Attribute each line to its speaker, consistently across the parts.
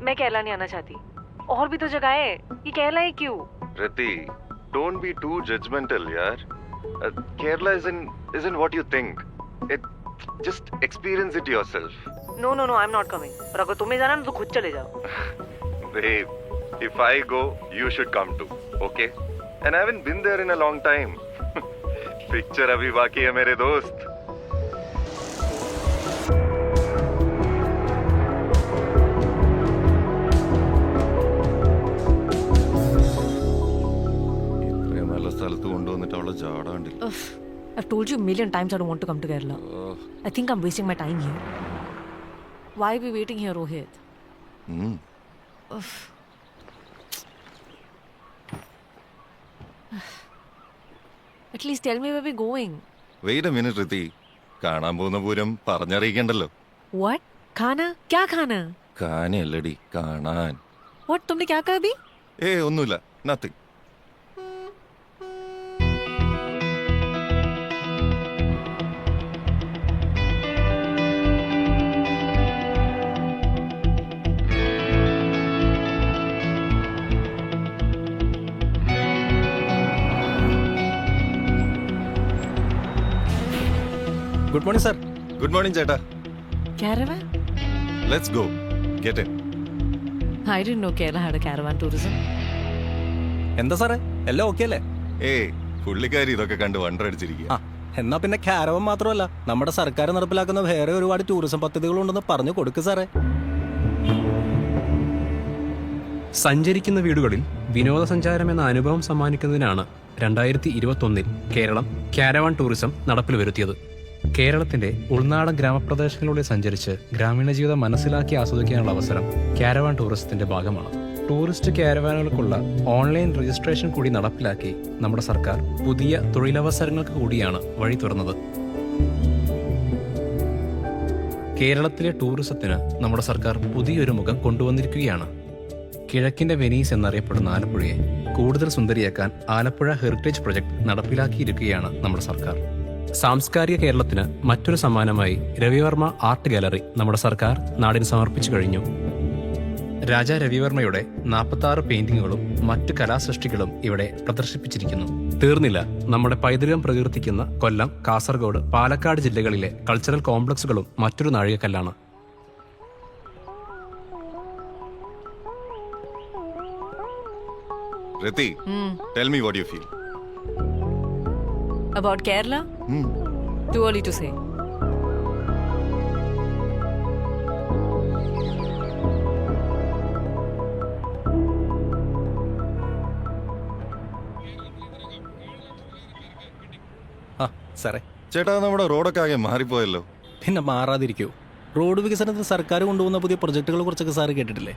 Speaker 1: मैं केरला नहीं आना चाहती। और भी तो जगह है, ये केरला ही क्यों?
Speaker 2: Riti, don't be too judgmental, yaar. Kerala isn't what you think. Just experience it yourself.
Speaker 1: No, I'm not coming. और अगर तुम्हें जाना ना तो खुद चले जाओ।
Speaker 2: Babe, if I go, you should come too, okay? And I haven't been there in a long time. Picture अभी बाकी है मेरे दोस्त. ഇത്രയും നല്ല സ്ഥലത്ത് കൊണ്ടുവന്നിട്ട് അവളെ ജാടാണ്ടില്ല.
Speaker 1: I've told you a million times I don't want to come to Kerala. I think I'm wasting my time here. Why are we waiting here, Rohit? At least tell me where we're going.
Speaker 2: Wait a minute, Riti. കാണാൻ പോകുന്ന Pooram പറഞ്ഞറിയിക്കണ്ടല്ലോ.
Speaker 1: What? खाना? क्या खाना?
Speaker 2: കാനല്ലടി കാണാൻ.
Speaker 1: What? तुमने क्या कहा अभी?
Speaker 2: ഒന്നുമില്ല, nothing.
Speaker 3: Good morning sir.
Speaker 2: Good morning ചേട്ടാ.
Speaker 1: Caravan?
Speaker 2: Let's go. Get in.
Speaker 1: I didn't know Kerala had a caravan tourism.
Speaker 3: എന്താ സാറേ, എല്ലാം ഓക്കെ അല്ലേ?
Speaker 2: പുള്ളിക്കാരി ഇതൊക്കെ കണ്ട് വണ്ടടിച്ചിരിക്കുക.
Speaker 3: എന്നാ പിന്നെ കാരവൻ മാത്രമല്ല, നമ്മുടെ സർക്കാർ നടപ്പിലാക്കുന്ന വേറെ ഒരുപാട് ടൂറിസം പദ്ധതികളുണ്ടെന്ന് പറഞ്ഞു കൊടുക്ക് സാറേ.
Speaker 4: സഞ്ചരിക്കുന്ന വീടുകളിൽ വിനോദസഞ്ചാരം എന്ന അനുഭവം സമ്മാനിക്കുന്നതിനാണ് 2021 കേരളം കാരവാൻ ടൂറിസം നടപ്പിൽ വരുത്തിയത്. കേരളത്തിന്റെ ഉൾനാടൻ ഗ്രാമപ്രദേശങ്ങളിലൂടെ സഞ്ചരിച്ച് ഗ്രാമീണ ജീവിതം മനസ്സിലാക്കി ആസ്വദിക്കാനുള്ള അവസരം കാരവാൻ ടൂറിസത്തിന്റെ ഭാഗമാണ്. ടൂറിസ്റ്റ് കാരവാനുകൾക്കുള്ള ഓൺലൈൻ രജിസ്ട്രേഷൻ കൂടി നടപ്പിലാക്കി നമ്മുടെ സർക്കാർ പുതിയ തൊഴിലവസരങ്ങൾക്ക് കൂടിയാണ് വഴി തുറന്നത്. കേരളത്തിലെ ടൂറിസത്തിന് നമ്മുടെ സർക്കാർ പുതിയൊരു മുഖം കൊണ്ടുവന്നിരിക്കുകയാണ്. കിഴക്കിന്റെ വെനീസ് എന്നറിയപ്പെടുന്ന ആലപ്പുഴയെ കൂടുതൽ സുന്ദരിയാക്കാൻ ആലപ്പുഴ ഹെറിറ്റേജ് പ്രൊജക്ട് നടപ്പിലാക്കിയിരിക്കുകയാണ് നമ്മുടെ സർക്കാർ. സാംസ്കാരിക കേരളത്തിന് മറ്റൊരു സമ്മാനമായി രവിവർമ്മ ആർട്ട് ഗാലറി നമ്മുടെ സർക്കാർ നാടിന് സമർപ്പിച്ചു കഴിഞ്ഞു. രാജാ രവിവർമ്മയുടെ 46 പെയിന്റിങ്ങുകളും മറ്റു കലാസൃഷ്ടികളും ഇവിടെ പ്രദർശിപ്പിച്ചിരിക്കുന്നു. തീർന്നില്ല, നമ്മുടെ പൈതൃകം പ്രകീർത്തിക്കുന്ന കൊല്ലം, കാസർഗോഡ്, പാലക്കാട് ജില്ലകളിലെ കൾച്ചറൽ കോംപ്ലക്സുകളും മറ്റൊരു നാഴികക്കല്ലാണ്.
Speaker 2: Riti, tell me what you feel.
Speaker 1: About Kerala? Too early to say.
Speaker 3: സാറേ,
Speaker 2: ചേട്ടാ, നമ്മുടെ റോഡൊക്കെ ആകെ മാറിപ്പോയല്ലോ.
Speaker 3: പിന്നെ മാറാതിരിക്കൂ. റോഡ് വികസനത്തിന് സർക്കാർ കൊണ്ടുപോകുന്ന പുതിയ പ്രൊജക്ടുകളെ കുറിച്ചൊക്കെ സാറ് കേട്ടിട്ടില്ലേ?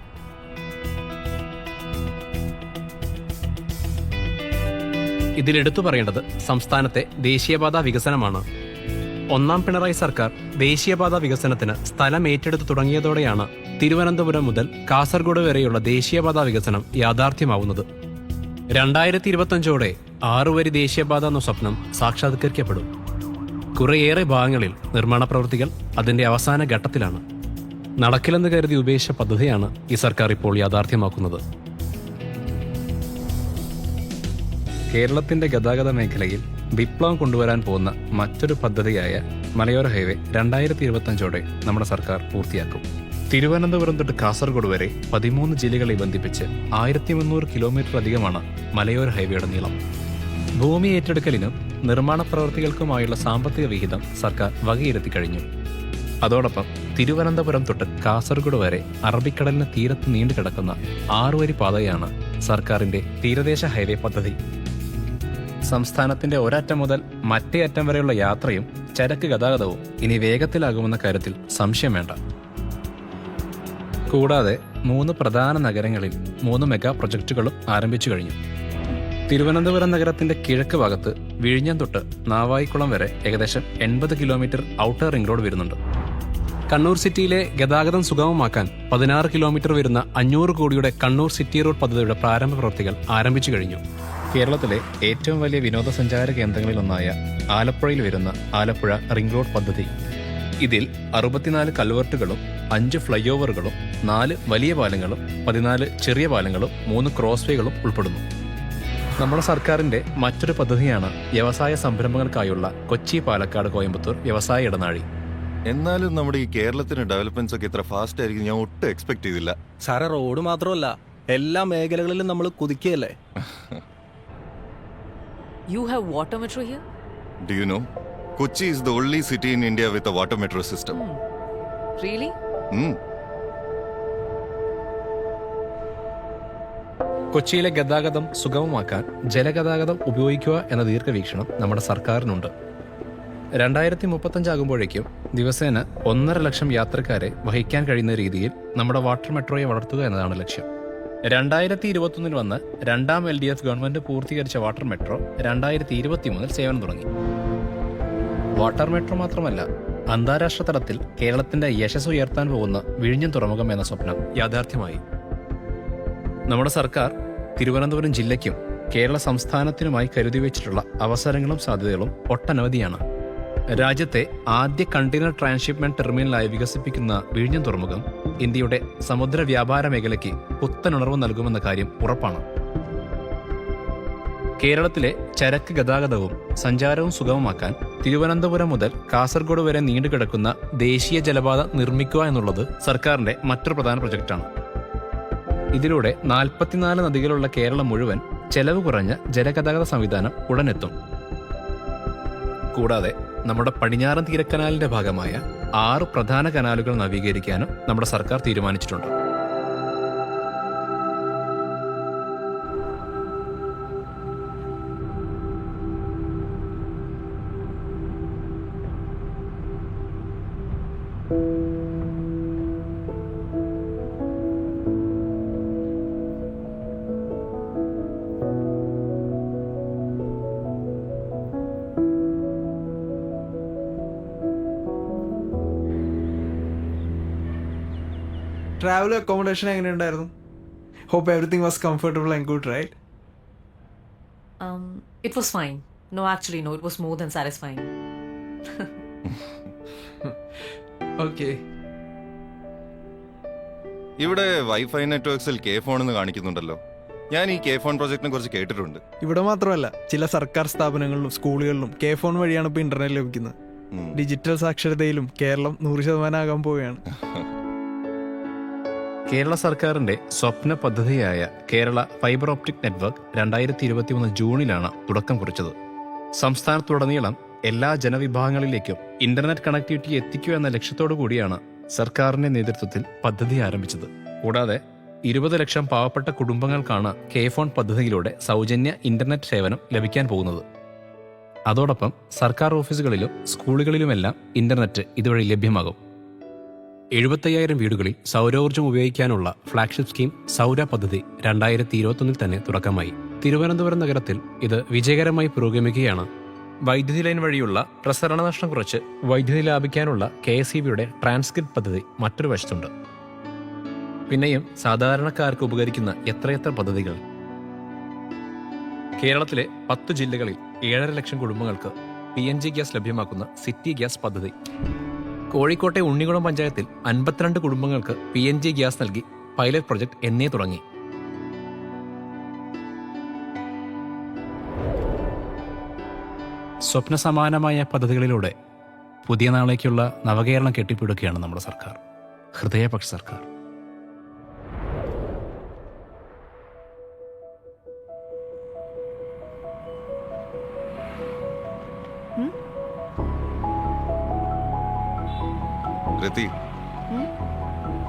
Speaker 4: ഇതിലെടുത്തു പറയേണ്ടത് സംസ്ഥാനത്തെ ദേശീയപാത വികസനമാണ്. ഒന്നാം പിണറായി സർക്കാർ ദേശീയപാത വികസനത്തിന് സ്ഥലം ഏറ്റെടുത്തു തുടങ്ങിയതോടെയാണ് തിരുവനന്തപുരം മുതൽ കാസർഗോഡ് വരെയുള്ള ദേശീയപാത വികസനം യാഥാർത്ഥ്യമാവുന്നത്. 2025ഓടെ 6 വരി ദേശീയപാത എന്ന സ്വപ്നം സാക്ഷാത്കരിക്കപ്പെടും. കുറേയേറെ ഭാഗങ്ങളിൽ നിർമ്മാണ പ്രവൃത്തികൾ അതിന്റെ അവസാന ഘട്ടത്തിലാണ്. നടക്കില്ലെന്ന് കരുതി ഉപേക്ഷിച്ച പദ്ധതിയാണ് ഈ സർക്കാർ ഇപ്പോൾ യാഥാർത്ഥ്യമാക്കുന്നത്. കേരളത്തിന്റെ ഗതാഗത മേഖലയിൽ വിപ്ലവം കൊണ്ടുവരാൻ പോകുന്ന മറ്റൊരു പദ്ധതിയായ മലയോര ഹൈവേ 2025ഓടെ നമ്മുടെ സർക്കാർ പൂർത്തിയാക്കും. തിരുവനന്തപുരം തൊട്ട് കാസർഗോഡ് വരെ 13 ജില്ലകളെ ബന്ധിപ്പിച്ച് 1300 കിലോമീറ്റർ അധികമാണ് മലയോര ഹൈവേയുടെ നീളം. ഭൂമി ഏറ്റെടുക്കലിനും നിർമ്മാണ പ്രവൃത്തികൾക്കുമായുള്ള സാമ്പത്തിക വിഹിതം സർക്കാർ വകയിരുത്തി കഴിഞ്ഞു. അതോടൊപ്പം തിരുവനന്തപുരം തൊട്ട് കാസർഗോഡ് വരെ അറബിക്കടലിന് തീരത്ത് നീണ്ടുകിടക്കുന്ന 6 വരി പാതയാണ് സർക്കാരിന്റെ തീരദേശ ഹൈവേ പദ്ധതി. സംസ്ഥാനത്തിന്റെ ഒരറ്റം മുതൽ മറ്റേ അറ്റം വരെയുള്ള യാത്രയും ചരക്ക് ഗതാഗതവും ഇനി വേഗത്തിലാകുമെന്ന കാര്യത്തിൽ സംശയം വേണ്ട. കൂടാതെ 3 പ്രധാന നഗരങ്ങളിൽ 3 മെഗാ പ്രൊജക്ടുകളും ആരംഭിച്ചു കഴിഞ്ഞു. തിരുവനന്തപുരം നഗരത്തിന്റെ കിഴക്ക് ഭാഗത്ത് വിഴിഞ്ഞം തൊട്ട് നാവായിക്കുളം വരെ ഏകദേശം 80 കിലോമീറ്റർ ഔട്ടർ റിംഗ് റോഡ് വരുന്നുണ്ട്. കണ്ണൂർ സിറ്റിയിലെ ഗതാഗതം സുഗമമാക്കാൻ 16 കിലോമീറ്റർ വരുന്ന 500 കോടിയുടെ കണ്ണൂർ സിറ്റി റോഡ് പദ്ധതിയുടെ പ്രാരംഭ പ്രവൃത്തികൾ ആരംഭിച്ചു കഴിഞ്ഞു. കേരളത്തിലെ ഏറ്റവും വലിയ വിനോദസഞ്ചാര കേന്ദ്രങ്ങളിലൊന്നായ ആലപ്പുഴയിൽ വരുന്ന ആലപ്പുഴ റിംഗ് റോഡ് പദ്ധതി. ഇതിൽ 64 കൽവർട്ടുകളും 5 ഫ്ലൈ ഓവറുകളും 4 വലിയ പാലങ്ങളും 14 ചെറിയ പാലങ്ങളും 3 ക്രോസ് വേകളും ഉൾപ്പെടുന്നു. നമ്മുടെ സർക്കാരിന്റെ മറ്റൊരു പദ്ധതിയാണ് വ്യവസായ സംരംഭങ്ങൾക്കായുള്ള കൊച്ചി പാലക്കാട് കോയമ്പത്തൂർ വ്യവസായ ഇടനാഴി.
Speaker 2: എന്നാലും നമ്മുടെ ഈ കേരളത്തിന്റെ ഡെവലപ്മെന്റ്സ് ഒക്കെ ഇത്ര ഫാസ്റ്റ് ആയിരിക്കും ഞാൻ ഒട്ടും എക്സ്പെക്ട് ചെയ്തില്ല.
Speaker 3: സാറേ, റോഡ് മാത്രമല്ല എല്ലാ മേഖലകളിലും നമ്മൾ കുതിക്കുകയല്ലേ.
Speaker 1: You have water metro here?
Speaker 2: Do you know? Kochi is the only city in India with a water metro system.
Speaker 1: Really?
Speaker 4: കൊച്ചിയിലെ ഗതാഗതം സുഗമമാക്കാൻ ജലഗതാഗതം ഉപയോഗിക്കുക എന്ന ദീർഘവീക്ഷണം നമ്മുടെ സർക്കാരിനുണ്ട്. 2035 ആകുമ്പോഴേക്കും ദിവസേന 1.5 ലക്ഷം യാത്രക്കാരെ വഹിക്കാൻ കഴിയുന്ന രീതിയിൽ നമ്മുടെ വാട്ടർ മെട്രോയെ വളർത്തുക എന്നതാണ് ലക്ഷ്യം. 2021 വന്ന് രണ്ടാം LDF ഗവൺമെന്റ് പൂർത്തീകരിച്ച വാട്ടർ മെട്രോ 2023 സേവനം തുടങ്ങി. വാട്ടർ മെട്രോ മാത്രമല്ല, അന്താരാഷ്ട്ര തലത്തിൽ കേരളത്തിന്റെ യശസ് ഉയർത്താൻ പോകുന്ന വിഴിഞ്ഞം തുറമുഖം എന്ന സ്വപ്നം യാഥാർത്ഥ്യമായി. നമ്മുടെ സർക്കാർ തിരുവനന്തപുരം ജില്ലയ്ക്കും കേരള സംസ്ഥാനത്തിനുമായി കരുതി വെച്ചിട്ടുള്ള അവസരങ്ങളും സാധ്യതകളും ഒട്ടനവധിയാണ്. രാജ്യത്തെ ആദ്യ കണ്ടെയ്നർ ട്രാൻസ്ഷിപ്മെന്റ് ടെർമിനലായി വികസിപ്പിക്കുന്ന വിഴിഞ്ഞം തുറമുഖം ഇന്ത്യയുടെ സമുദ്ര വ്യാപാര മേഖലയ്ക്ക് പുത്തനുണർവ് നൽകുമെന്ന കാര്യം ഉറപ്പാണ്. കേരളത്തിലെ ചരക്ക് ഗതാഗതവും സഞ്ചാരവും സുഗമമാക്കാൻ തിരുവനന്തപുരം മുതൽ കാസർഗോഡ് വരെ നീണ്ടുകിടക്കുന്ന ദേശീയ ജലപാത നിർമ്മിക്കുക എന്നുള്ളത് സർക്കാരിന്റെ മറ്റൊരു പ്രധാന പ്രൊജക്റ്റാണ്. ഇതിലൂടെ 44 നദികളുള്ള കേരളം മുഴുവൻ ചെലവ് കുറഞ്ഞ ജലഗതാഗത സംവിധാനം ഉടനെത്തും. കൂടാതെ നമ്മുടെ പടിഞ്ഞാറൻ തീരക്കനാലിന്റെ ഭാഗമായ 6 പ്രധാന കനാലുകൾ നവീകരിക്കാനും നമ്മുടെ സർക്കാർ തീരുമാനിച്ചിട്ടുണ്ട്.
Speaker 5: ട്രാവൽ അക്കോമഡേഷൻ എങ്ങനെയുണ്ടായിരുന്നു? Hope everything was comfortable and good, right?
Speaker 1: It was fine. No, actually, no. It was more than satisfying.
Speaker 5: Okay.
Speaker 2: ഇവിടെ വൈഫൈ നെറ്റ്വർക്സിൽ കെ ഫോൺ എന്ന് കാണിക്കുന്നുണ്ടല്ലോ. ഞാൻ ഈ കെ ഫോൺ പ്രോജക്റ്റിനെ കുറിച്ച് കേട്ടിട്ടുണ്ട്.
Speaker 5: ഇവിടെ മാത്രമല്ല, ചില സർക്കാർ സ്ഥാപനങ്ങളിലും സ്കൂളുകളിലും കെ ഫോൺ വഴിയാണ് ഇപ്പോൾ ഇന്റർനെറ്റ് ലഭിക്കുന്നത്. ഡിജിറ്റൽ സാക്ഷരതയിലും കേരളം 100% ആകാൻ പോവുകയാണ്.
Speaker 4: കേരള സർക്കാരിന്റെ സ്വപ്ന പദ്ധതിയായ കേരള ഫൈബർ ഓപ്റ്റിക് നെറ്റ്വർക്ക് 2023 ജൂണിലാണ് തുടക്കം കുറിച്ചത്. സംസ്ഥാനത്തുടനീളം എല്ലാ ജനവിഭാഗങ്ങളിലേക്കും ഇന്റർനെറ്റ് കണക്ടിവിറ്റി എത്തിക്കുക എന്ന ലക്ഷ്യത്തോടു കൂടിയാണ് സർക്കാരിന്റെ നേതൃത്വത്തിൽ പദ്ധതി ആരംഭിച്ചത്. കൂടാതെ 20 ലക്ഷം പാവപ്പെട്ട കുടുംബങ്ങൾക്കാണ് കെ ഫോൺ പദ്ധതിയിലൂടെ സൗജന്യ ഇന്റർനെറ്റ് സേവനം ലഭിക്കാൻ പോകുന്നത്. അതോടൊപ്പം സർക്കാർ ഓഫീസുകളിലും സ്കൂളുകളിലുമെല്ലാം ഇന്റർനെറ്റ് ഇതുവഴി ലഭ്യമാകും. 75,000 വീടുകളിൽ സൗരോർജ്ജം ഉപയോഗിക്കാനുള്ള ഫ്ളാഗ്ഷിപ്പ് സ്കീം സൗര പദ്ധതി 2021 തന്നെ തുടക്കമായി. തിരുവനന്തപുരം നഗരത്തിൽ ഇത് വിജയകരമായി പുരോഗമിക്കുകയാണ്. വൈദ്യുതി ലൈൻ വഴിയുള്ള പ്രസരണ നഷ്ടം കുറച്ച് വൈദ്യുതി ലാഭിക്കാനുള്ള KSEBയുടെ ട്രാൻസ്ക്രിപ്റ്റ് പദ്ധതി മറ്റൊരു വശത്തുണ്ട്. പിന്നെയും സാധാരണക്കാർക്ക് ഉപകരിക്കുന്ന എത്രയെത്ര പദ്ധതികൾ. കേരളത്തിലെ 10 ജില്ലകളിൽ 7.5 ലക്ഷം കുടുംബങ്ങൾക്ക് PNG ഗ്യാസ് ലഭ്യമാക്കുന്ന സിറ്റി ഗ്യാസ് പദ്ധതി. കോഴിക്കോട്ടെ ഉണ്ണികുളം പഞ്ചായത്തിൽ 52 കുടുംബങ്ങൾക്ക് PNG ഗ്യാസ് നൽകി പൈലറ്റ് പ്രൊജക്ട് എന്നേ തുടങ്ങി. സ്വപ്നസമാനമായ പദ്ധതികളിലൂടെ പുതിയ നാളേക്കുള്ള നവകേരളം കെട്ടിപ്പടുക്കുകയാണ് നമ്മുടെ സർക്കാർ, ഹൃദയപക്ഷ സർക്കാർ.
Speaker 2: Riti,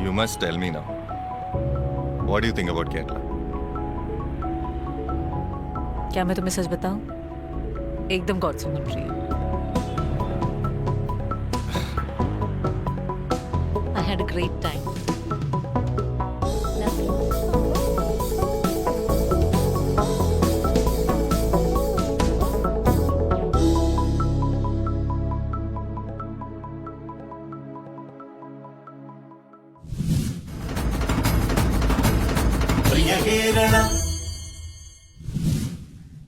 Speaker 2: you must tell me now. What do you think about Kerala?
Speaker 1: क्या मैं तुम्हें सच बताऊं? एकदम गॉड सुन प्रिय. I had a great time. Love you.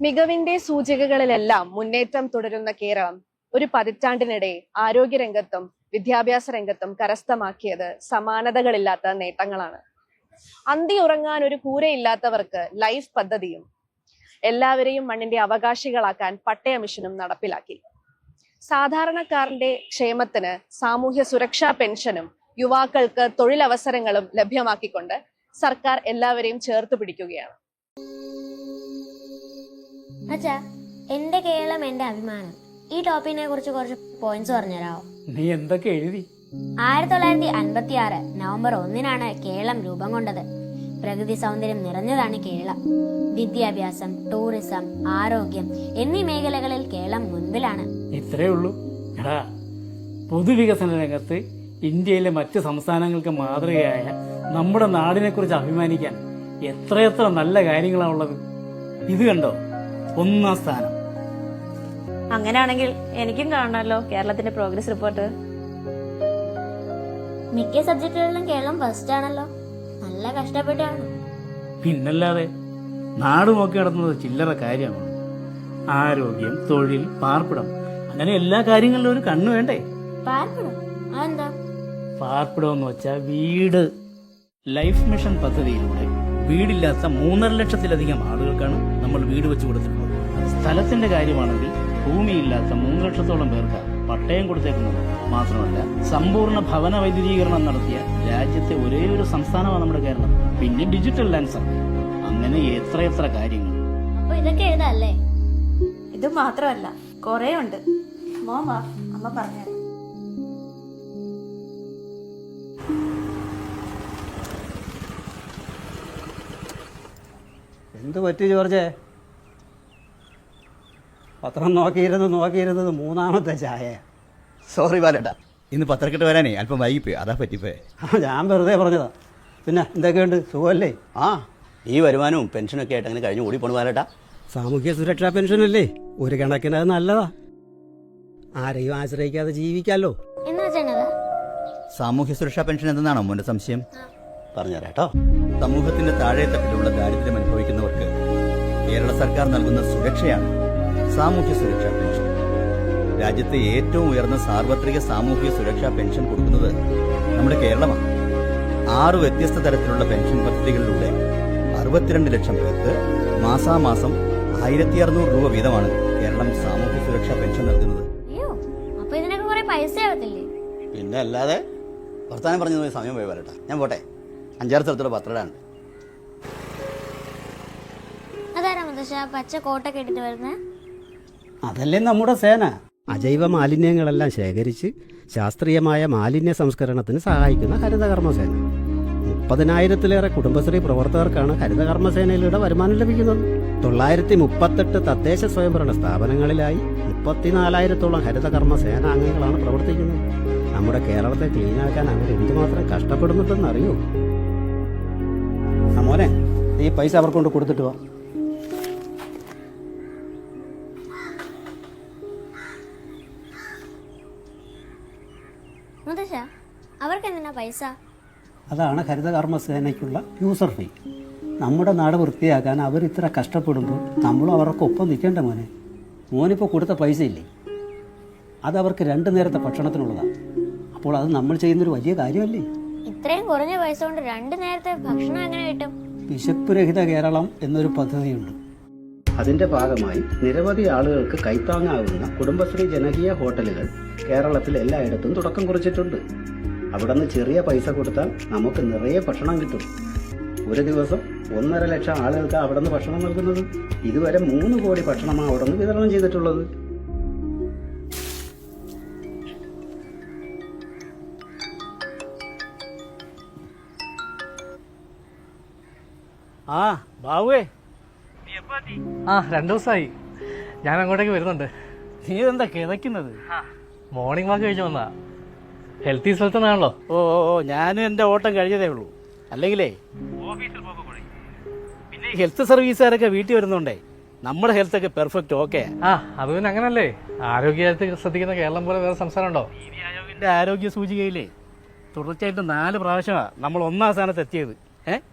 Speaker 6: മികവിന്റെ സൂചികകളിലെല്ലാം മുന്നേറ്റം തുടരുന്ന കേരളം ഒരു പതിറ്റാണ്ടിനിടെ ആരോഗ്യരംഗത്തും വിദ്യാഭ്യാസ രംഗത്തും കരസ്ഥമാക്കിയത് സമാനതകളില്ലാത്ത നേട്ടങ്ങളാണ്. അന്തി ഉറങ്ങാൻ ഒരു കൂരയില്ലാത്തവർക്ക് ലൈഫ് പദ്ധതിയും എല്ലാവരെയും മണ്ണിന്റെ അവകാശികളാക്കാൻ പട്ടയ മിഷനും നടപ്പിലാക്കി. സാധാരണക്കാരന്റെ ക്ഷേമത്തിന് സാമൂഹ്യ സുരക്ഷാ പെൻഷനും യുവാക്കൾക്ക് തൊഴിലവസരങ്ങളും ലഭ്യമാക്കിക്കൊണ്ട് സർക്കാർ എല്ലാവരെയും ചേർത്ത് പിടിക്കുകയാണ്.
Speaker 7: അച്ഛാ, എന്റെ കേരളം എന്റെ അഭിമാനം. ഈ ടോപ്പിനെ കുറിച്ച് കുറച്ച് പോയിന്റ്സ് പറഞ്ഞുതരാമോ?
Speaker 8: നീ എന്തൊക്കെ എഴുതി?
Speaker 7: 1956 നവംബർ 1 കേരളം രൂപം കൊണ്ടത്. പ്രകൃതി സൗന്ദര്യം നിറഞ്ഞതാണ് കേരളം. വിദ്യാഭ്യാസം, ടൂറിസം, ആരോഗ്യം എന്നീ മേഖലകളിൽ കേരളം മുൻപിലാണ്.
Speaker 8: ഇത്രേ ഉള്ളൂ. എടാ, പൊതുവികസന രംഗത്ത് ഇന്ത്യയിലെ മറ്റ് സംസ്ഥാനങ്ങൾക്ക് മാതൃകയായ നമ്മുടെ നാടിനെ കുറിച്ച് അഭിമാനിക്കാൻ എത്രയെത്ര നല്ല കാര്യങ്ങളാണുള്ളത്. ഇത് കണ്ടോ, 1ാം സ്ഥാനം.
Speaker 9: അങ്ങനെയാണെങ്കിൽ എനിക്കും കാണണമല്ലോ കേരളത്തിന്റെ പ്രോഗ്രസ് റിപ്പോർട്ട്.
Speaker 7: മിക്ക സബ്ജക്റ്റുകളിലും കേരളം ഫസ്റ്റ് ആണല്ലോ. നല്ല കഷ്ടപ്പെട്ടാണ്.
Speaker 8: പിന്നല്ലാതെ നാട് നോക്കി നടത്തുന്നത് ചില്ലറ കാര്യമാണ്. ആരോഗ്യം, തൊഴിൽ, പാർപ്പിടം, അങ്ങനെ എല്ലാ കാര്യങ്ങളിലും ഒരു കണ്ണു വേണ്ടേ?
Speaker 7: പാർപ്പിടം അതെന്താ?
Speaker 8: പാർപ്പിടം എന്ന് വെച്ചാൽ വീട്. ലൈഫ് മിഷൻ പദ്ധതിയിലൂടെ വീടില്ലാത്ത 3.5 ലക്ഷത്തിലധികം ആളുകൾക്കാണ് നമ്മൾ വീട് വെച്ച് കൊടുത്തിട്ടുള്ളത്. സ്ഥലത്തിന്റെ കാര്യമാണെങ്കിൽ ഭൂമിയില്ലാത്ത 3 ലക്ഷത്തോളം പേർക്ക് പട്ടയം കൊടുത്തേക്കുന്നത് മാത്രമല്ല, സമ്പൂർണ്ണ ഭവന വൈദ്യുതീകരണം നടത്തിയ രാജ്യത്തെ ഒരേ ഒരു സംസ്ഥാനമാണ് നമ്മുടെ കേരളം. പിന്നെ ഡിജിറ്റൽ ലാൻഡ് സർവേ, അങ്ങനെ എത്രയെത്ര കാര്യങ്ങൾ.
Speaker 7: അപ്പൊ ഇതൊക്കെ എഴുതാല്ലേ?
Speaker 9: ഇത് മാത്രമല്ല, കൊറേ ഉണ്ട്. മോൻ വാ, അമ്മ പറഞ്ഞു.
Speaker 10: എന്ത് പറ്റി ജോർജേ? പത്രം നോക്കിയിരുന്നത് 3ാമത്തെ ചായ.
Speaker 11: സോറി ബാലേട്ടാ, ഇന്ന് പത്രക്കെട്ട് വരാനേ അല്പം വൈകിപ്പോയി, അതാ പറ്റിപ്പോയെ.
Speaker 10: ഞാൻ വെറുതെ പറഞ്ഞതാ. പിന്നെ എന്തൊക്കെയുണ്ട്, സുഖമല്ലേ?
Speaker 11: ആ, ഈ വരുമാനവും പെൻഷനൊക്കെ ആയിട്ട് അങ്ങനെ കഴിഞ്ഞു ഓടിപ്പോണു ബാലേട്ടാ.
Speaker 10: സാമൂഹ്യ സുരക്ഷാ പെൻഷനല്ലേ, ഒരു കണക്കിന് അത് നല്ലതാ. ആരെയും ആശ്രയിക്കാതെ ജീവിക്കാമല്ലോ.
Speaker 7: എന്നാ ചെയ്യണത്?
Speaker 11: സാമൂഹ്യ സുരക്ഷാ പെൻഷൻ എന്തെന്നാണോ മോന്റെ സംശയം? പറഞ്ഞുതരാട്ടോ. സമൂഹത്തിന്റെ താഴെ തട്ടിലുള്ള ദാരിദ്ര്യം അനുഭവിക്കുന്നവർക്ക് കേരള സർക്കാർ നൽകുന്ന സുരക്ഷയാണ് സാമൂഹ്യ സുരക്ഷാ പെൻഷൻ. രാജ്യത്തെ ഏറ്റവും ഉയർന്ന സാർവത്രിക സാമൂഹ്യ സുരക്ഷാ പെൻഷൻ കൊടുക്കുന്നത് നമ്മുടെ കേരളമാണ്. 6 വ്യത്യസ്ത തരത്തിലുള്ള പെൻഷൻ പദ്ധതികളിലൂടെ 62 ലക്ഷം പേർക്ക് മാസാമാസം 1600 രൂപ വീതമാണ് കേരളം സാമൂഹ്യ സുരക്ഷാ പെൻഷൻ നൽകുന്നത്.
Speaker 7: അയ്യോ, അപ്പൊ ഇതിനൊക്കെ കുറെ പൈസ ആവത്തില്ലേ?
Speaker 11: പിന്നെ അല്ലാതെ. വർത്താനം പറഞ്ഞു പോയി സമയം പോയി വരട്ടെ, ഞാൻ പോട്ടെ. 5-6 സ്ഥലത്തുള്ള പത്രമാണ്.
Speaker 7: അതാരാ മുത്തശ്ശ പച്ച കോട്ടൊക്കെ ഇട്ടിട്ട് വരുന്നേ?
Speaker 10: അതല്ലേ നമ്മുടെ സേന. അജൈവ മാലിന്യങ്ങളെല്ലാം ശേഖരിച്ച് ശാസ്ത്രീയമായ മാലിന്യ സംസ്കരണത്തിന് സഹായിക്കുന്ന ഹരിതകർമ്മസേന. 30,000-ലേറെ കുടുംബശ്രീ പ്രവർത്തകർക്കാണ് ഹരിതകർമ്മസേനയിലൂടെ വരുമാനം ലഭിക്കുന്നത്. 938 തദ്ദേശ സ്വയംഭരണ സ്ഥാപനങ്ങളിലായി 34,000-ഓളം ഹരിതകർമ്മ സേനാംഗങ്ങളാണ് പ്രവർത്തിക്കുന്നത്. നമ്മുടെ കേരളത്തെ ക്ലീനാക്കാൻ അവർ എന്തുമാത്രം കഷ്ടപ്പെടുന്നുണ്ടെന്ന് അറിയോ? മോനെ, ഈ പൈസ അവർക്ക് കൊണ്ട് കൊടുത്തിട്ട് വാ.
Speaker 7: മുത്തശ്ശ, അവർക്ക് എന്തിനാ പൈസ?
Speaker 10: അതാണ് ഹരിതകർമ്മസേനയ്ക്കുള്ള യൂസർ ഫീ. നമ്മുടെ നാട് വൃത്തിയാക്കാൻ അവർ ഇത്ര കഷ്ടപ്പെടുമ്പോൾ നമ്മളും അവർക്കൊപ്പം നിൽക്കേണ്ട മോനെ. മോനിപ്പോൾ കൊടുത്ത പൈസ ഇല്ലേ, അത് അവർക്ക് 2 നേരത്തെ ഭക്ഷണത്തിനുള്ളതാണ്. അപ്പോൾ അത് നമ്മൾ ചെയ്യുന്നൊരു വലിയ കാര്യമല്ലേ?
Speaker 7: ഇത്രയും കുറഞ്ഞ പൈസ കൊണ്ട് 2 നേരത്തെ ഭക്ഷണം എങ്ങനെ കിട്ടും?
Speaker 10: വിശപ്പ് രഹിത കേരളം എന്നൊരു പദ്ധതിയുണ്ട്. അതിന്റെ ഭാഗമായി നിരവധി ആളുകൾക്ക് കൈത്താങ്ങാവുന്ന കുടുംബശ്രീ ജനകീയ ഹോട്ടലുകൾ കേരളത്തിൽ എല്ലായിടത്തും തുടക്കം കുറിച്ചിട്ടുണ്ട്. അവിടെ നിന്ന് ചെറിയ പൈസ കൊടുത്താൽ നമുക്ക് നിറയെ ഭക്ഷണം കിട്ടും. ഒരു ദിവസം 1.5 ലക്ഷം ആളുകൾക്ക് അവിടെ നിന്ന് ഭക്ഷണം നൽകുന്നത്. ഇതുവരെ 3 കോടി ഭക്ഷണമാണ് അവിടെ നിന്ന് വിതരണം ചെയ്തിട്ടുള്ളത്.
Speaker 8: ആ ബാബുവേ,
Speaker 3: 2 ദിവസമായി ഞാൻ അങ്ങോട്ടേക്ക് വരുന്നുണ്ട്.
Speaker 8: നീ എന്താ കിതയ്ക്കുന്നത്?
Speaker 3: മോർണിംഗ് വാക്ക് കഴിച്ചു വന്നാ. ഹെൽത്തി സ്ഥലത്താണല്ലോ.
Speaker 8: ഓ ഓ ഓ, ഞാനും എൻ്റെ ഓട്ടം കഴിഞ്ഞതേ ഉള്ളൂ. അല്ലെങ്കിലേ പിന്നെ ഹെൽത്ത് സർവീസുകാരൊക്കെ വീട്ടിൽ വരുന്നുണ്ടേ നമ്മുടെ ഹെൽത്തൊക്കെ പെർഫെക്റ്റ് ഓക്കെ.
Speaker 3: അത് പിന്നെ അങ്ങനല്ലേ, ആരോഗ്യത്തെ ശ്രദ്ധിക്കുന്ന കേരളം പോലെ വേറെ സംസ്ഥാനം ഉണ്ടോ?
Speaker 8: എൻ്റെ ആരോഗ്യ സൂചികയിലേ തുടർച്ചയായിട്ട് 4 പ്രാവശ്യമാണ് നമ്മൾ 1ാം സ്ഥാനത്ത് എത്തിയത്.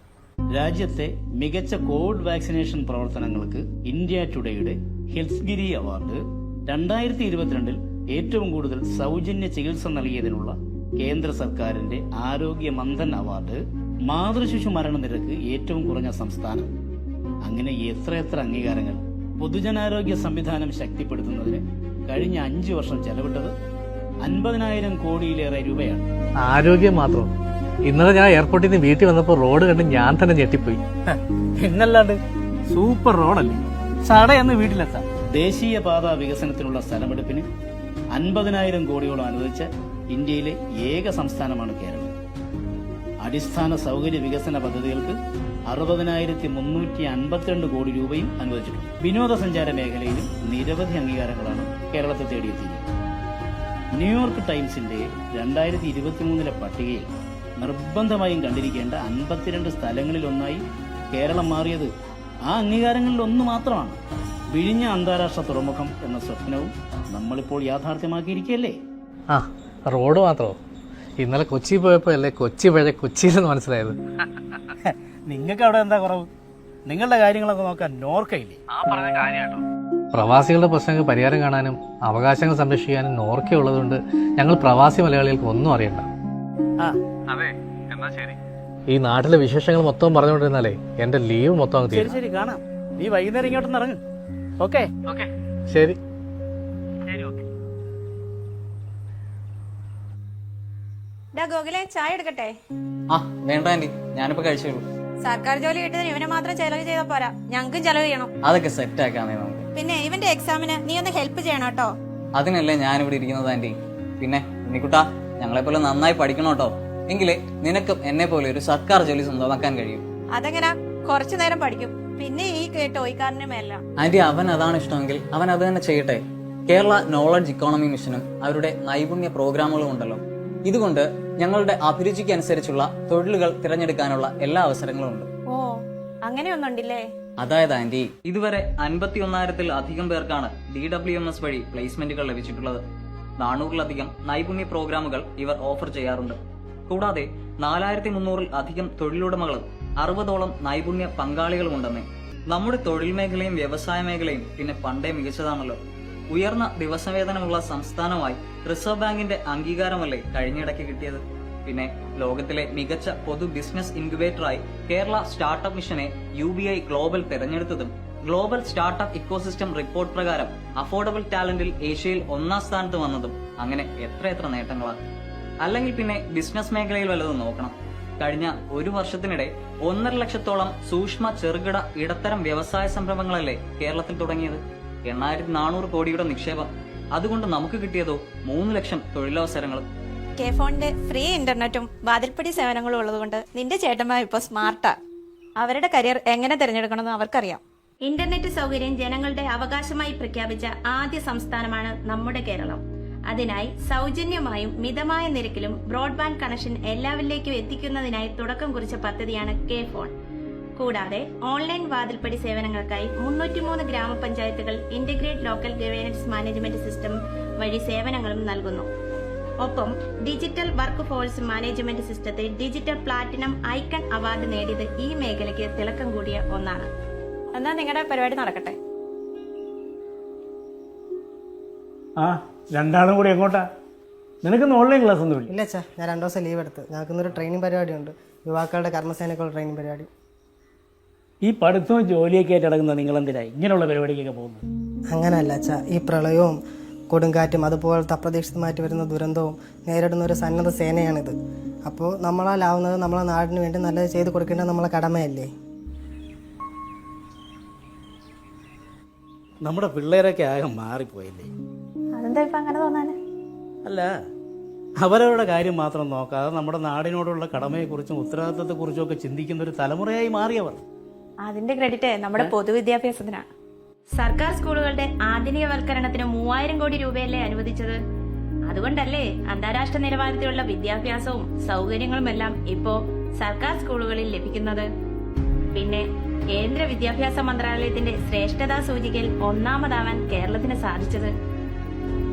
Speaker 8: രാജ്യത്തെ മികച്ച കോവിഡ് വാക്സിനേഷൻ പ്രവർത്തനങ്ങൾക്ക് ഇന്ത്യ ടുഡേയുടെ ഹെൽത്ത് ഗിരി അവാർഡ് 2022 ഏറ്റവും കൂടുതൽ സൗജന്യ ചികിത്സ നൽകിയതിനുള്ള കേന്ദ്ര സർക്കാരിന്റെ ആരോഗ്യ മന്ദൻ അവാർഡ്, മാതൃശിശു മരണനിരക്ക് ഏറ്റവും കുറഞ്ഞ സംസ്ഥാനം, അങ്ങനെ എത്രയെത്ര അംഗീകാരങ്ങൾ. പൊതുജനാരോഗ്യ സംവിധാനം ശക്തിപ്പെടുത്തുന്നതിന് കഴിഞ്ഞ 5 വർഷം ചെലവിട്ടത് 50,000 കോടിയിലേറെ രൂപയാണ്.
Speaker 12: ആരോഗ്യം മാത്രം. ഇന്നലെ ഞാൻ എയർപോർട്ടിൽ നിന്ന് വീട്ടിൽ വന്നപ്പോൾ റോഡ് കണ്ട് ഞാൻ തന്നെ ഞെട്ടിപ്പോയി.
Speaker 8: പിന്നല്ലാണ്ട് സൂപ്പർ റോഡല്ലേ, ചടയെന്ന് വീട്ടിലെത്താം. ദേശീയപാത വികസനത്തിനുള്ള സ്ഥലമെടുപ്പിന് 50,000 കോടിയോളം അനുവദിച്ച ഇന്ത്യയിലെ ഏക സംസ്ഥാനമാണ് കേരളം. അടിസ്ഥാന സൗകര്യ വികസന പദ്ധതികൾക്ക് 60,352 കോടി രൂപയും അനുവദിച്ചിട്ടുണ്ട്. വിനോദസഞ്ചാര മേഖലയിലും നിരവധി അംഗീകാരങ്ങളാണ് കേരളത്തെ തേടിയെത്തിയിരിക്കുന്നത്. ന്യൂയോർക്ക് ടൈംസിന്റെ 2023 പട്ടികയിൽ നിർബന്ധമായും കണ്ടിരിക്കേണ്ട 52 സ്ഥലങ്ങളിലൊന്നായി കേരളം മാറിയത് ആ അംഗീകാരങ്ങളിൽ ഒന്ന് മാത്രമാണ്. വിഴിഞ്ഞ അന്താരാഷ്ട്ര തുറമുഖം എന്ന സ്വപ്നവും നമ്മളിപ്പോൾ യാഥാർത്ഥ്യമാക്കിയിരിക്കുകയല്ലേ.
Speaker 12: ആ, റോഡ് മാത്രമോ? ഇന്നലെ കൊച്ചി പോയപ്പോൾ അല്ലേ കൊച്ചി പഴയ കൊച്ചിയിലെന്ന് മനസ്സിലായത്.
Speaker 8: നിങ്ങൾക്ക് അവിടെ എന്താ കുറവ്? നിങ്ങളുടെ കാര്യങ്ങളൊക്കെ നോക്കാൻ നോർക്കയില്ലേ?
Speaker 12: പ്രവാസികളുടെ പ്രശ്നങ്ങൾക്ക് പരിഹാരം കാണാനും അവകാശങ്ങൾ സംരക്ഷിക്കാനും നോർക്ക ഉള്ളതുകൊണ്ട് ഞങ്ങൾ പ്രവാസി മലയാളികൾക്ക് ഒന്നും അറിയണ്ട. ഈ നാട്ടിലെ വിശേഷങ്ങൾ മൊത്തം പറഞ്ഞുകൊണ്ടിരുന്നാലേ എന്റെ ലീവ് മൊത്തം അങ്ങ് തീരും.
Speaker 8: ശരി, കാണാം. നീ വൈകുന്നേരം ഇങ്ങോട്ടൊന്ന് ഇറങ്ങും. ഓക്കെ
Speaker 12: ശരി.
Speaker 9: ഗോകുലെ, ചായ എടുക്കട്ടെ?
Speaker 13: ആ വേണ്ട ആന്റി, ഞാനിപ്പോ കഴിച്ചോളൂ.
Speaker 9: സർക്കാർ ജോലി കിട്ടുന്നതിന് ഇവനെ മാത്രം ചെലവ് ചെയ്താൽ പോരാ, ഞങ്ങൾക്കും ചെലവ് ചെയ്യണം.
Speaker 13: അതൊക്കെ സെറ്റ് ആക്കാന്നേ നമുക്ക്.
Speaker 9: പിന്നെ ഇവന്റെ എക്സാമിന് നീ ഒന്ന് ഹെൽപ്പ് ചെയ്യണം കേട്ടോ.
Speaker 13: അതിനല്ലേ ഞാനിവിടെ ഇരിക്കുന്നത് ആന്റി. പിന്നെ ഉണ്ണിക്കുട്ടാ, ഞങ്ങളെ പോലെ നന്നായി പഠിക്കണം കേട്ടോ. എങ്കിലേ നിനക്കും എന്നെ പോലെ ഒരു സർക്കാർ ജോലി സ്വന്തമാക്കാൻ കഴിയും.
Speaker 9: അതെങ്ങനാ? കുറച്ചു നേരം പഠിക്കും, പിന്നെ ഈ ടോയ്ക്കാരന്റെ മേല.
Speaker 13: ആന്റി, അവൻ അതാണ് ഇഷ്ടമെങ്കിൽ അവൻ അത് തന്നെ ചെയ്യട്ടെ. കേരള നോളജ് ഇക്കോണമി മിഷനും അവരുടെ നൈപുണ്യ പ്രോഗ്രാമുകളും ഉണ്ടല്ലോ. ഇതുകൊണ്ട് ഞങ്ങളുടെ അഭിരുചിക്ക് അനുസരിച്ചുള്ള തൊഴിലുകൾ തിരഞ്ഞെടുക്കാനുള്ള എല്ലാ അവസരങ്ങളും ഉണ്ട്.
Speaker 9: ഓ, അങ്ങനെയൊന്നുണ്ടല്ലേ?
Speaker 13: അതായത് ആന്റി, ഇതുവരെ 51,000-ൽ അധികം പേർക്കാണ് DWMS വഴി പ്ലേസ്മെന്റുകൾ ലഭിച്ചിട്ടുള്ളത്. 400-ലധികം നൈപുണ്യ പ്രോഗ്രാമുകൾ ഇവർ ഓഫർ ചെയ്യാറുണ്ട്. കൂടാതെ 4,300-ൽ അധികം തൊഴിലുടമകളും 60ഓളം നൈപുണ്യ പങ്കാളികളും ഉണ്ടെന്നേ. നമ്മുടെ തൊഴിൽ മേഖലയും വ്യവസായ മേഖലയും പിന്നെ പണ്ടേ മികച്ചതാണല്ലോ. ഉയർന്ന ദിവസവേതനമുള്ള സംസ്ഥാനമായി റിസർവ് ബാങ്കിന്റെ അംഗീകാരമല്ലേ കഴിഞ്ഞിടയ്ക്ക് കിട്ടിയത്. പിന്നെ ലോകത്തിലെ മികച്ച പൊതു ബിസിനസ് ഇൻക്യുബേറ്ററായി കേരള സ്റ്റാർട്ടപ്പ് മിഷനെ UBI ഗ്ലോബൽ തെരഞ്ഞെടുത്തതും ഗ്ലോബൽ സ്റ്റാർട്ടപ്പ് ഇക്കോസിസ്റ്റം റിപ്പോർട്ട് പ്രകാരം അഫോർഡബിൾ ടാലന്റിൽ ഏഷ്യയിൽ 1ാം സ്ഥാനത്ത് വന്നതും. അങ്ങനെ എത്രയെത്ര നേട്ടങ്ങളാണ്. അല്ലെങ്കിൽ പിന്നെ ബിസിനസ് മേഖലയിൽ വല്ലതും നോക്കണം. കഴിഞ്ഞ 1 വർഷത്തിനിടെ 1.5 ലക്ഷത്തോളം സൂക്ഷ്മ ചെറുകിട ഇടത്തരം വ്യവസായ സംരംഭങ്ങളല്ലേ കേരളത്തിൽ തുടങ്ങിയത്. 8,400 കോടിയുടെ നിക്ഷേപം. അതുകൊണ്ട് നമുക്ക് കിട്ടിയതോ 3 ലക്ഷം തൊഴിലവസരങ്ങളും.
Speaker 9: കെഫോണിന്റെ ഫ്രീ ഇന്റർനെറ്റും വാതിൽപ്പടി സേവനങ്ങളും ഉള്ളതുകൊണ്ട് നിന്റെ ചേട്ടന്മാർ ഇപ്പൊ സ്മാർട്ടാ. അവരുടെ കരിയർ എങ്ങനെ തിരഞ്ഞെടുക്കണമെന്ന് അവർക്കറിയാം. ഇന്റർനെറ്റ് സൗകര്യം ജനങ്ങളുടെ അവകാശമായി പ്രഖ്യാപിച്ച ആദ്യ സംസ്ഥാനമാണ് നമ്മുടെ കേരളം. അതിനായി സൗജന്യമായും മിതമായ നിരക്കിലും ബ്രോഡ്ബാൻഡ് കണക്ഷൻ എല്ലാവരിലേക്കും എത്തിക്കുന്നതിനായി തുടക്കം കുറിച്ച പദ്ധതിയാണ് കെഫോൺ. കൂടാതെ ഓൺലൈൻ വാതിൽപ്പടി സേവനങ്ങൾക്കായി 303 ഗ്രാമപഞ്ചായത്തുകൾ integrate local governance management system വഴി സേവനങ്ങളും നൽകുന്നു. ഒപ്പം ഡിജിറ്റൽ വർക്ക് ഫോഴ്സ് മാനേജ്മെന്റ് സിസ്റ്റത്തിൽ ഡിജിറ്റൽ പ്ലാറ്റിനം ഐക്കൺ അവാർഡ് നേടിയത് ഈ മേഖലയ്ക്ക് തിളക്കം കൂടിയ ഒന്നാണ്. എന്നാ നിങ്ങളുടെ പരിപാടി നടക്കട്ടെ.
Speaker 8: ആ, രണ്ടാളും കൂടി എങ്ങോട്ടാ? നിനക്കൊന്നും ഓൺലൈൻ ക്ലാസ് ഒന്നും ഇല്ല?
Speaker 14: ഇല്ല അച്ഛാ, ഞാൻ 2 ദിവസം ലീവ് എടുത്ത്. ഞങ്ങൾക്കിന്നൊരു ട്രെയിനിങ് പരിപാടിയുണ്ട്, യുവാക്കളുടെ കർമ്മസേനക്കുള്ള ട്രെയിനിങ് പരിപാടി.
Speaker 8: ഈ പഠിത്തവും ജോലിയൊക്കെ ആയിട്ട് നടക്കുന്ന നിങ്ങളെന്തിനാ ഇങ്ങനെയുള്ള പരിപാടിക്കൊക്കെ പോകുന്നത്?
Speaker 14: അങ്ങനെയല്ല അച്ഛാ, ഈ പ്രളയവും കൊടുങ്കാറ്റും അതുപോലത്തെ അപ്രതീക്ഷിതമായിട്ട് വരുന്ന ദുരന്തവും നേരിടുന്ന ഒരു സന്നദ്ധ സേനയാണിത്. അപ്പോൾ നമ്മളാലാവുന്നത് നമ്മളെ നാടിന് വേണ്ടി നല്ലത് ചെയ്ത് കൊടുക്കേണ്ടത് നമ്മളെ കടമയല്ലേ.
Speaker 8: നമ്മുടെ പിള്ളേരൊക്കെ ആകെ മാറിപ്പോയില്ലേ?
Speaker 9: അതെന്താ ഇപ്പൊ അങ്ങനെ തോന്നാന്?
Speaker 8: അല്ല, അവരവരുടെ കാര്യം മാത്രം നോക്കാതെ നമ്മുടെ നാടിനോടുള്ള കടമയെക്കുറിച്ചും ഉത്തരവാദിത്തത്തെക്കുറിച്ചും ഒക്കെ ചിന്തിക്കുന്ന ഒരു തലമുറയായി മാറിയവർ.
Speaker 9: അതിന്റെ ക്രെഡിറ്റ് നമ്മുടെ പൊതുവിദ്യാഭ്യാസത്തിനാണ്. സർക്കാർ സ്കൂളുകളുടെ ആധുനികവൽക്കരണത്തിന് 3,000 കോടി രൂപയല്ലേ അനുവദിച്ചത്. അതുകൊണ്ടല്ലേ അന്താരാഷ്ട്ര നിലവാരത്തിലുള്ള വിദ്യാഭ്യാസവും സൗകര്യങ്ങളും എല്ലാം ഇപ്പോ സർക്കാർ സ്കൂളുകളിൽ ലഭിക്കുന്നത്. പിന്നെ കേന്ദ്ര വിദ്യാഭ്യാസ മന്ത്രാലയത്തിന്റെ ശ്രേഷ്ഠതാ സൂചികയിൽ 1ാമതാവാൻ കേരളത്തിന് സാധിച്ചത്.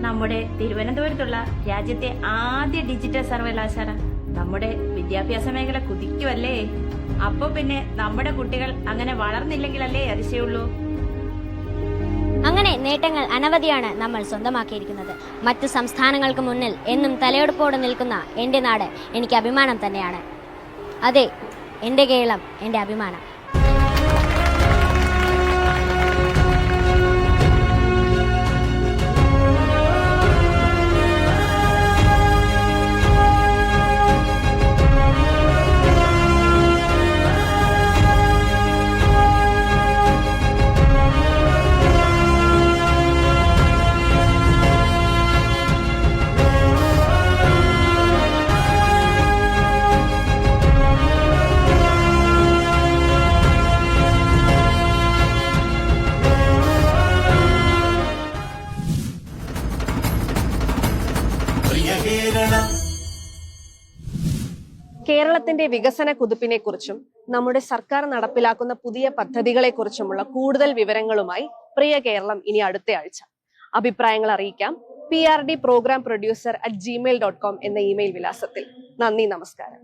Speaker 9: നമ്മുടെ തിരുവനന്തപുരത്തുള്ള രാജ്യത്തെ ആദ്യ ഡിജിറ്റൽ സർവകലാശാല നമ്മുടെ വിദ്യാഭ്യാസ മേഖല കുതിക്കുവല്ലേ. അപ്പൊ പിന്നെ നമ്മുടെ കുട്ടികൾ അങ്ങനെ വളർന്നില്ലെങ്കിലല്ലേ അതിശയുള്ളൂ.
Speaker 7: അങ്ങനെ നേട്ടങ്ങൾ അനവധിയാണ് നമ്മൾ സ്വന്തമാക്കിയിരിക്കുന്നത്. മറ്റു സംസ്ഥാനങ്ങൾക്ക് മുന്നിൽ എന്നും തലയെടുപ്പോടെ നിൽക്കുന്ന എൻ്റെ നാട് എനിക്ക് അഭിമാനം തന്നെയാണ്. അതെ, എൻ്റെ കേരളം എൻ്റെ അഭിമാനം.
Speaker 6: കേരളത്തിന്റെ വികസന കുതിപ്പിനെ കുറിച്ചും നമ്മുടെ സർക്കാർ നടപ്പിലാക്കുന്ന പുതിയ പദ്ധതികളെ കുറിച്ചുമുള്ള കൂടുതൽ വിവരങ്ങളുമായി പ്രിയ കേരളം ഇനി അടുത്ത ആഴ്ച. അഭിപ്രായങ്ങൾ അറിയിക്കാം PRDprogram producer@gmail.com എന്ന ഇമെയിൽ വിലാസത്തിൽ. നന്ദി, നമസ്കാരം.